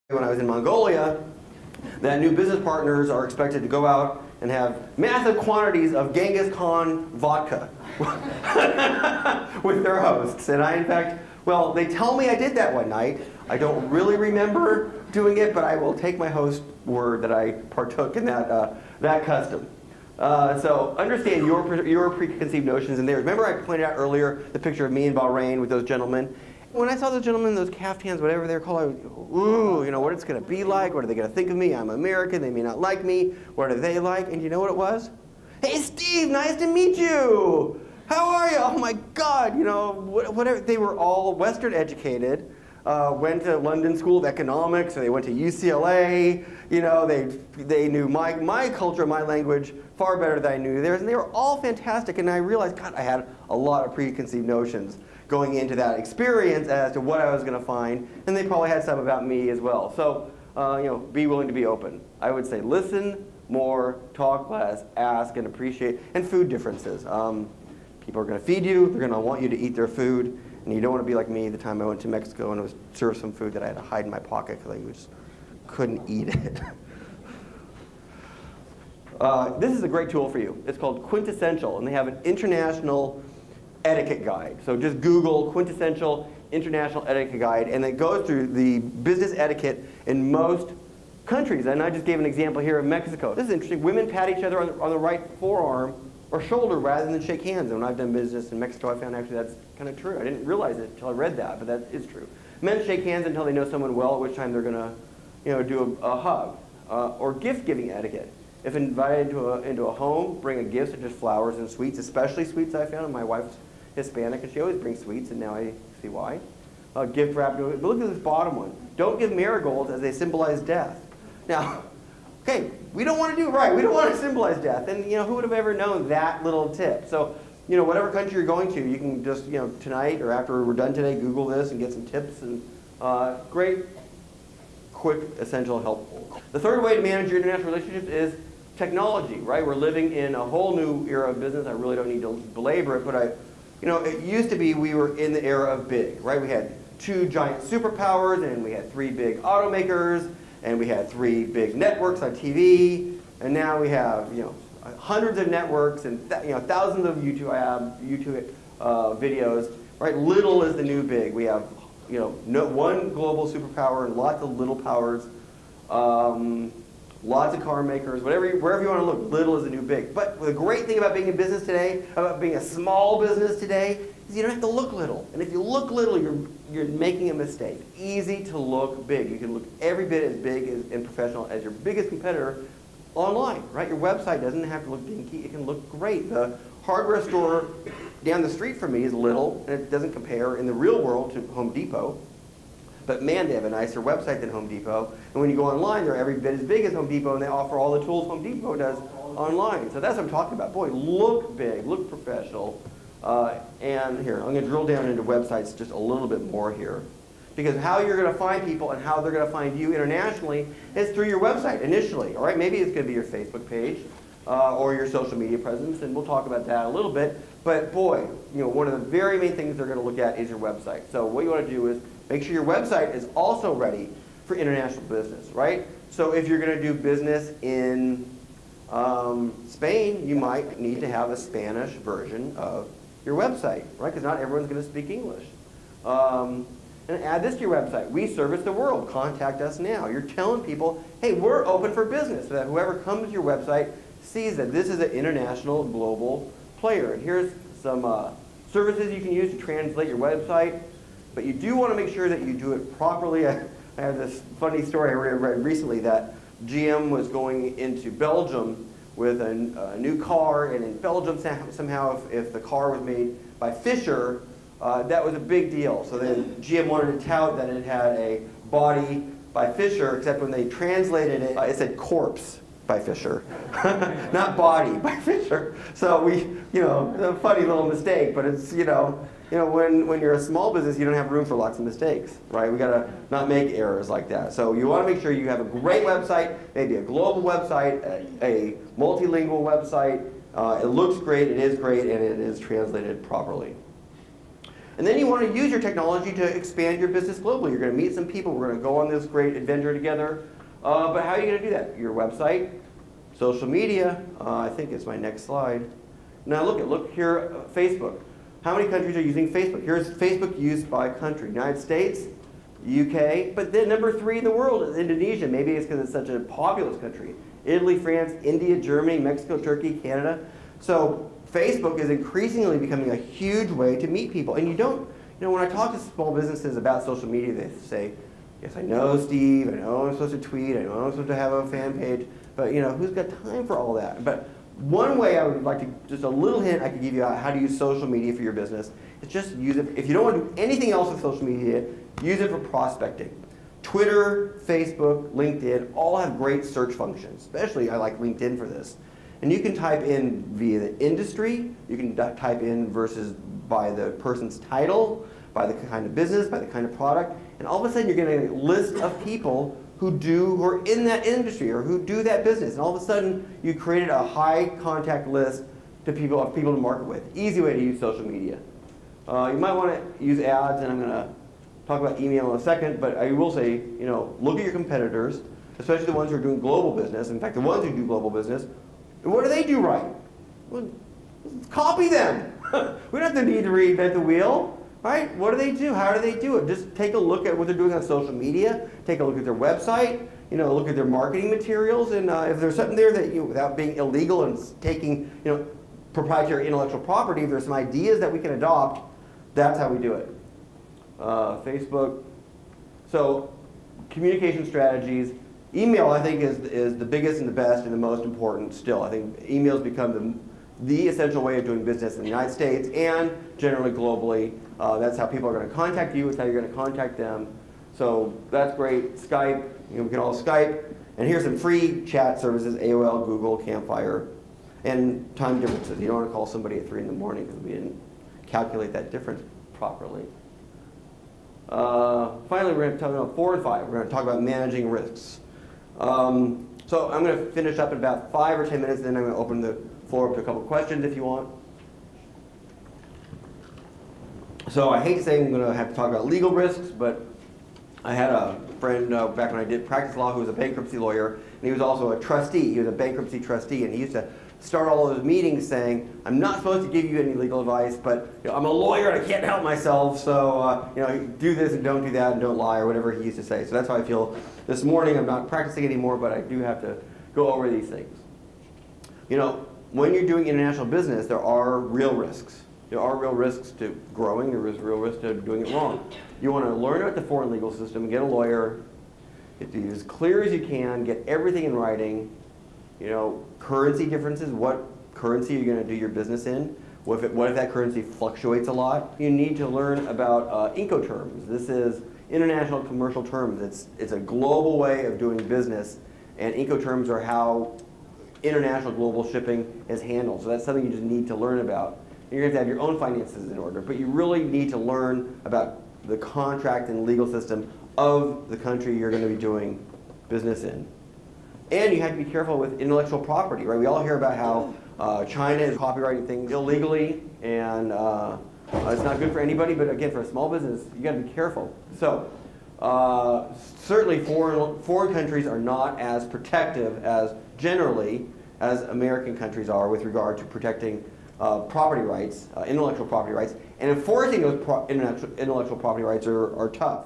when I was in Mongolia, that new business partners are expected to go out and have massive quantities of Genghis Khan vodka with their hosts. And I, in fact, well, they tell me I did that one night. I don't really remember doing it, but I will take my host's word that I partook in that custom. So understand your preconceived notions and theirs. Remember I pointed out earlier the picture of me in Bahrain with those gentlemen? When I saw those gentlemen, those caftans, whatever they're called, I was, ooh, you know, what it's going to be like, what are they going to think of me? I'm American, they may not like me, what are they like? And you know what it was? Hey Steve, nice to meet you! How are you? Oh my God, you know, whatever. They were all Western educated, went to London School of Economics, or they went to UCLA, you know, they knew my culture, my language far better than I knew theirs, and they were all fantastic, and I realized, God, I had a lot of preconceived notions going into that experience as to what I was going to find, and they probably had some about me as well. So, you know, be willing to be open. I would say listen more, talk less, ask and appreciate, and food differences. People are going to feed you, they're going to want you to eat their food, and you don't want to be like me the time I went to Mexico and I was served some food that I had to hide in my pocket because I just couldn't eat it. This is a great tool for you. It's called Quintessential, and they have an international etiquette guide. So just Google Quintessential International Etiquette Guide, and it goes through the business etiquette in most countries. And I just gave an example here of Mexico. This is interesting. Women pat each other on the right forearm or shoulder rather than shake hands. And when I've done business in Mexico, I found actually that's kind of true. I didn't realize it until I read that, but that is true. Men shake hands until they know someone well, at which time they're going to, you know, do a hug. Or gift-giving etiquette. If invited into a home, bring a gift such as flowers and sweets, especially sweets I found. My wife's Hispanic, and she always brings sweets, and now I see why. Gift wrap, but look at this bottom one. Don't give marigolds as they symbolize death. Now, okay, we don't want to do right. We don't want to symbolize death, and you know who would have ever known that little tip? So, you know, whatever country you're going to, you can just, you know, tonight or after we're done today, Google this and get some tips and great, quick, essential, helpful. The third way to manage your international relationships is technology, right? We're living in a whole new era of business. I really don't need to belabor it, but you know, it used to be we were in the era of big, right? We had 2 giant superpowers, and we had 3 big automakers, and we had 3 big networks on TV, and now we have, you know, hundreds of networks and you know, thousands of YouTube videos, right? Little is the new big. We have, you know, one global superpower and lots of little powers. Lots of car makers, wherever you want to look, little is the new big. But the great thing about being in business today, about being a small business today, is you don't have to look little. And if you look little, you're making a mistake. Easy to look big. You can look every bit as big and professional as your biggest competitor online, right? Your website doesn't have to look dinky. It can look great. The hardware store down the street from me is little, and it doesn't compare in the real world to Home Depot. But man, they have a nicer website than Home Depot. And when you go online, they're every bit as big as Home Depot, and they offer all the tools Home Depot does online. So that's what I'm talking about. Boy, look big, look professional. And here, I'm going to drill down into websites just a little bit more here. Because how you're going to find people and how they're going to find you internationally is through your website initially. All right, maybe it's going to be your Facebook page or your social media presence, and we'll talk about that a little bit. But boy, you know, one of the very main things they're going to look at is your website. So what you want to do is make sure your website is also ready for international business, right? So if you're going to do business in Spain, you might need to have a Spanish version of your website, right? Because not everyone's going to speak English. And add this to your website. We service the world. Contact us now. You're telling people, hey, we're open for business, so that whoever comes to your website sees that this is an international, global player. And here's some services you can use to translate your website. But you do want to make sure that you do it properly. I have this funny story I read recently that GM was going into Belgium with a new car, and in Belgium somehow if the car was made by Fisher, that was a big deal. So then GM wanted to tout that it had a body by Fisher, except when they translated it, it said corpse by Fisher, not body by Fisher. So we, you know, it's a funny little mistake, but it's, you know, when you're a small business, you don't have room for lots of mistakes, right? We gotta not make errors like that. So you want to make sure you have a great website, maybe a global website, a multilingual website. It looks great, it is great, and it is translated properly. And then you want to use your technology to expand your business globally. You're going to meet some people. We're going to go on this great adventure together. But how are you going to do that? Your website, social media. I think it's my next slide. Now look here, Facebook. How many countries are using Facebook? Here's Facebook used by country. United States, UK, but then number 3 in the world is Indonesia. Maybe it's because it's such a populous country. Italy, France, India, Germany, Mexico, Turkey, Canada. So Facebook is increasingly becoming a huge way to meet people. And when I talk to small businesses about social media, they say, yes, I know, Steve, I know I'm supposed to tweet, I know I'm supposed to have a fan page, but who's got time for all that? But one way I would like to, just a little hint I could give you on how to use social media for your business is just use it. If you don't want to do anything else with social media, use it for prospecting. Twitter, Facebook, LinkedIn all have great search functions. Especially I like LinkedIn for this. And you can type in via the industry, you can type in versus by the person's title, by the kind of business, by the kind of product, and all of a sudden you're getting a list of people who are in that industry or who do that business. And all of a sudden you created a high contact list of people to market with. Easy way to use social media. You might want to use ads, and I'm going to talk about email in a second, but I will say, look at your competitors, especially the ones who are doing global business. In fact, the ones who do global business, what do they do right? Well, copy them. We don't have the need to reinvent the wheel, right? What do they do? How do they do it? Just take a look at what they're doing on social media. Take a look at their website. Look at their marketing materials, and if there's something there that without being illegal and taking proprietary intellectual property, if there's some ideas that we can adopt, that's how we do it. Facebook. So communication strategies. Email, I think, is the biggest and the best and the most important still. I think emails become the essential way of doing business in the United States and generally globally. That's how people are going to contact you. It's how you're going to contact them. So that's great. Skype, we can all Skype. And here's some free chat services, AOL, Google, Campfire, and time differences. You don't want to call somebody at 3 in the morning because we didn't calculate that difference properly. Finally, we're going to talk about 4 and 5. We're going to talk about managing risks. So I'm going to finish up in about 5 or 10 minutes, then I'm going to open the floor up to a couple questions if you want. So I hate to say I'm going to have to talk about legal risks, but I had a friend back when I did practice law who was a bankruptcy lawyer, and he was also a trustee. He was a bankruptcy trustee, and he used to start all those meetings saying, I'm not supposed to give you any legal advice, but I'm a lawyer and I can't help myself, so do this and don't do that and don't lie, or whatever he used to say. So that's how I feel this morning. I'm not practicing anymore, but I do have to go over these things. When you're doing international business, there are real risks. There are real risks to growing. There is real risk to doing it wrong. You want to learn about the foreign legal system, get a lawyer, get to be as clear as you can, get everything in writing. Currency differences, what currency you're going to do your business in. What if that currency fluctuates a lot? You need to learn about Incoterms. This is international commercial terms. It's a global way of doing business, and Incoterms are how international global shipping is handled. So that's something you just need to learn about. And you're going to have your own finances in order, but you really need to learn about the contract and legal system of the country you're going to be doing business in. And you have to be careful with intellectual property, right? We all hear about how China is copyrighting things illegally, and it's not good for anybody, but again, for a small business, you got to be careful. So certainly foreign countries are not as protective as generally as American countries are with regard to protecting property rights, intellectual property rights, and enforcing those intellectual property rights are tough.